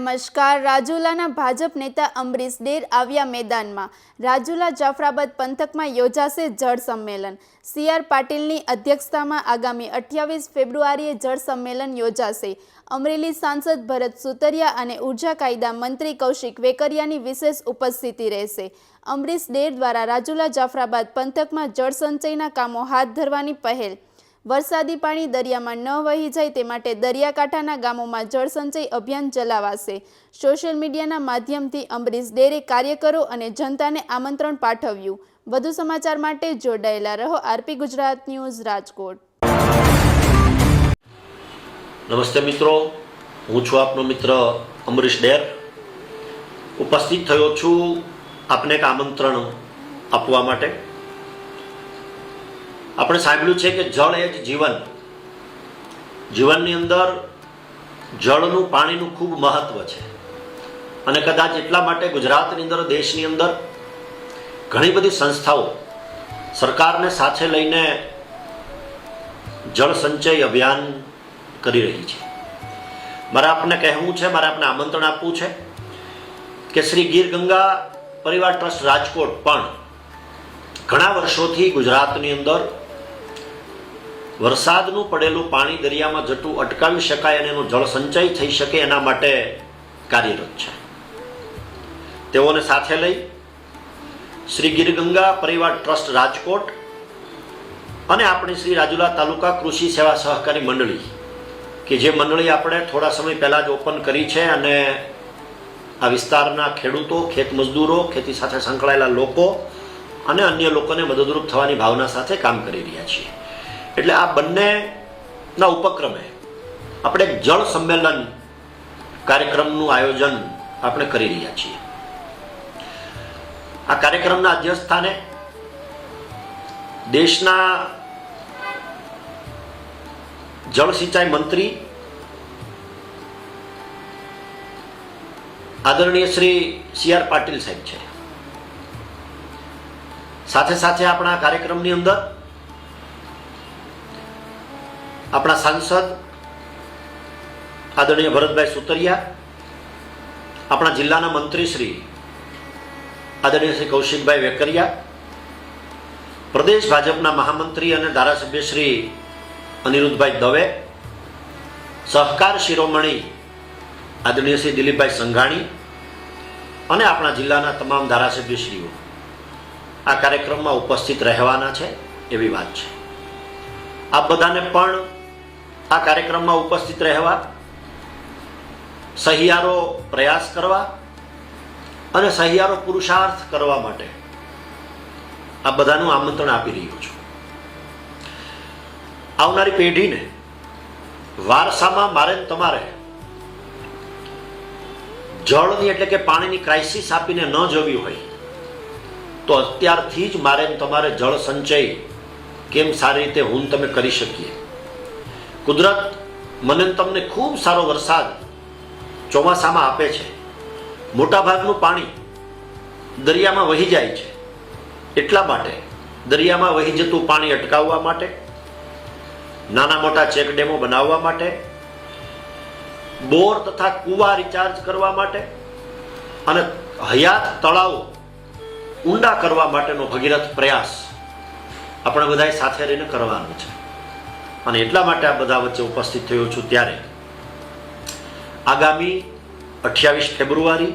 નમસ્કાર। રાજુલાના ભાજપ નેતા અમરીશ ડેર આવ્યા મેદાનમાં। રાજુલા જાફરાબાદ પંથકમાં યોજાશે જળ સંમેલન। સીઆર પાટીલની અધ્યક્ષતામાં આગામી 28 ફેબ્રુઆરીએ જળ સંમેલન યોજાશે। અમરેલી સાંસદ ભરત સુતરિયા અને ઉર્જા કાયદા મંત્રી કૌશિક વેકરિયાની વિશેષ ઉપસ્થિતિ રહેશે। અમરીશ ડેર દ્વારા રાજુલા જાફરાબાદ પંથકમાં જળ સંચયના કામો હાથ ધરવાની પહેલ। વરસાદી પાણી દરિયામાં ન વહી જાય તે માટે દરિયાકાંઠાના ગામોમાં જળ સંચય અભિયાન ચલાવાશે। સોશિયલ મીડિયાના માધ્યમથી અમરીશ ડેરે કાર્યકરો અને જનતાને આમંત્રણ પાઠવ્યું। વધુ સમાચાર માટે જોડાયેલા રહો આરપી ગુજરાત ન્યૂઝ રાજકોટ। નમસ્તે મિત્રો, હું છું આપનો મિત્ર અમરીશ ડેર। ઉપસ્થિત થયો છું આપને એક આમંત્રણ આપવા માટે। આપણે સાંભળ્યું છે કે જળ એ જ જીવન। જીવનની અંદર જળનું પાણીનું ખૂબ મહત્વ છે અને કદાચ એટલા માટે ગુજરાતની અંદર દેશની અંદર ઘણી બધી સંસ્થાઓ સરકારને સાથે લઈને જળ સંચય અભિયાન કરી રહી છે। મારે આપને કહેવું છે, મારે આપને આમંત્રણ આપવું છે કે શ્રી ગીર ગંગા પરિવાર ટ્રસ્ટ રાજકોટ પણ ઘણા વર્ષોથી ગુજરાતની અંદર વરસાદનું પડેલું પાણી દરિયામાં જતું અટકાવી શકાય અને એનું જળ સંચય થઈ શકે એના માટે કાર્યરત છે। તેઓને સાથે લઈ શ્રી ગીર ગંગા પરિવાર ટ્રસ્ટ રાજકોટ અને આપણી શ્રી રાજુલા તાલુકા કૃષિ સેવા સહકારી મંડળી કે જે મંડળી આપણે થોડા સમય પહેલાં જ ઓપન કરી છે અને આ વિસ્તારના ખેડૂતો, ખેત મજદૂરો, ખેતી સાથે સંકળાયેલા લોકો અને અન્ય લોકોને મદદરૂપ થવાની ભાવના સાથે કામ કરી રહ્યા છીએ। એટલે આ બંનેના ઉપક્રમે આપણે એક જળ સંમેલન કાર્યક્રમનું આયોજન આપણે કરી રહ્યા છીએ। આ કાર્યક્રમના અધ્યક્ષસ્થાને દેશના જળ સિંચાઈ મંત્રી આદરણીય શ્રી સીઆર પાટીલ સાહેબ છે। સાથે સાથે આપણા કાર્યક્રમની અંદર આપણા સાંસદ આદરણીય ભરતભાઈ સુતરિયા, આપણા જિલ્લાના મંત્રી શ્રી આદરણીય શ્રી કૌશિકભાઈ વેકરિયા, પ્રદેશ ભાજપના મહામંત્રી અને ધારાસભ્ય શ્રી અનિરુદ્ધભાઈ દવે, સહકાર શિરોમણી આદરણીય શ્રી દિલીપભાઈ સંઘાણી અને આપણા જિલ્લાના તમામ ધારાસભ્યશ્રીઓ આ કાર્યક્રમમાં ઉપસ્થિત રહેવાના છે એવી વાત છે। આપ બધાને પણ આ કાર્યક્રમમાં ઉપસ્થિત રહેવા, સહિયારો પ્રયાસ કરવા અને સહિયારો પુરુષાર્થ કરવા માટે આ બધાનું આમંત્રણ આપી રહ્યો છું। આવનારી પેઢીને વારસામાં મારે તમારે જળની એટલે કે પાણીની ક્રાઇસિસ આપીને ન જોવી હોય તો અત્યારથી જ મારે તમારે જળ સંચય કેમ સારી રીતે હું તમે કરી શકીએ। કુદરત મને તમને ખૂબ સારો વરસાદ ચોમાસામાં આપે છે। મોટાભાગનું પાણી દરિયામાં વહી જાય છે। એટલા માટે દરિયામાં વહી જતું પાણી અટકાવવા માટે, નાના મોટા ચેકડેમો બનાવવા માટે, બોર તથા કૂવા રિચાર્જ કરવા માટે અને હયાત તળાવો ઊંડા કરવા માટેનો ભગીરથ પ્રયાસ આપણે બધાએ સાથે રહીને કરવાનો છે। અને એટલા માટે આ બધા વચ્ચે ઉપસ્થિત થયો છું। ત્યારે આગામી 28 ફેબ્રુઆરી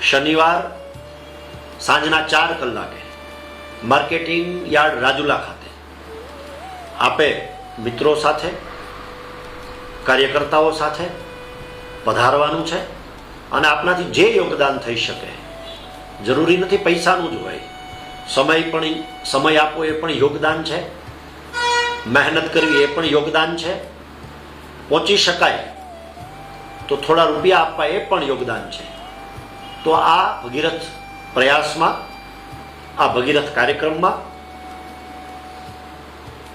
શનિવાર સાંજના 4 કલાકે માર્કેટિંગ યાર્ડ રાજુલા ખાતે આપે મિત્રો સાથે, કાર્યકર્તાઓ સાથે પધારવાનું છે અને આપનાથી જે યોગદાન થઈ શકે, જરૂરી નથી પૈસાનું જ હોય, સમય આપવો એ પણ યોગદાન છે, મહેનત કરવી એ પણ યોગદાન છે, પહોંચી શકાય તો થોડા રૂપિયા આપવા એ પણ યોગદાન છે। તો આ ભગીરથ પ્રયાસમાં, આ ભગીરથ કાર્યક્રમમાં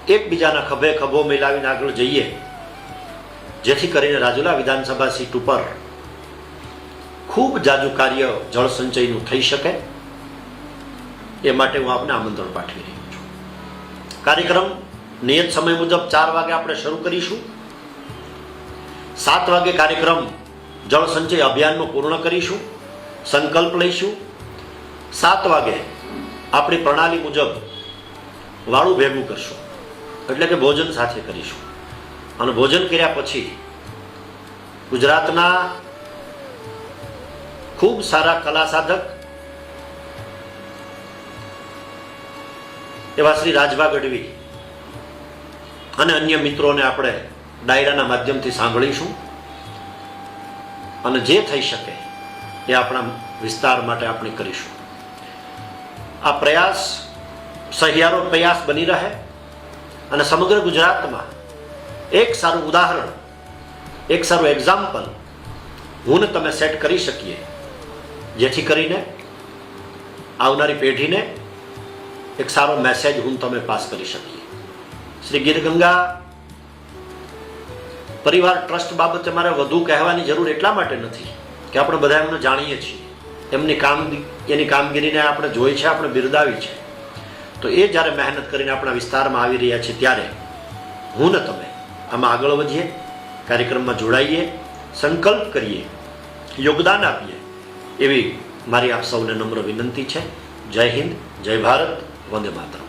એકબીજાના ખભે ખભો મિલાવીને આગળ જઈએ, જેથી કરીને રાજુલા વિધાનસભા સીટ ઉપર ખૂબ જાજુ કાર્ય જળ સંચયનું થઈ શકે એ માટે હું આપને આમંત્રણ પાઠવી રહ્યો છું। કાર્યક્રમ નિયત સમય મુજબ 4 વાગે આપણે શરૂ કરીશું। 7 વાગે કાર્યક્રમ જળ સંચય અભિયાનનું પૂર્ણ કરીશું, સંકલ્પ લઈશું. 7 વાગે આપણી પ્રણાલી મુજબ વાળું ભેગું કરશું, એટલે કે ભોજન સાથે કરીશું. અને ભોજન કર્યા પછી ગુજરાતના ખૂબ સારા કલા સાધક એવા શ્રી રાજભા ગઢવી અને અન્ય મિત્રોને આપણે ડાયરાના માધ્યમથી સાંભળીશું. અને જે થઈ શકે એ આપણા વિસ્તાર માટે આપણે કરીશું. આ પ્રયાસ સહિયારો પ્રયાસ બની રહે અને સમગ્ર ગુજરાતમાં એક સારું ઉદાહરણ, એક સારું એક્ઝામ્પલ હું ને તમે સેટ કરી શકીએ, જેથી કરીને આવનારી પેઢીને એક સારો મેસેજ હું તમે પાસ કરી શકીએ. શ્રી ગીર ગંગા પરિવાર ટ્રસ્ટ બાબતે મારે વધુ કહેવાની જરૂર એટલા માટે નથી કે આપણે બધા એમને જાણીએ છીએ, એની કામગીરીને આપણે જોઈ છે, આપણે બિરદાવી છે. તો એ જ્યારે મહેનત કરીને આપણા વિસ્તારમાં આવી રહ્યા છે ત્યારે હું ને તમે આમાં આગળ વધીએ, કાર્યક્રમમાં જોડાઈએ, સંકલ્પ કરીએ, યોગદાન આપીએ, એવી મારી આપ સૌને નમ્ર વિનંતી છે. જય હિન્દ, જય ભારત, વંદે માતરમ.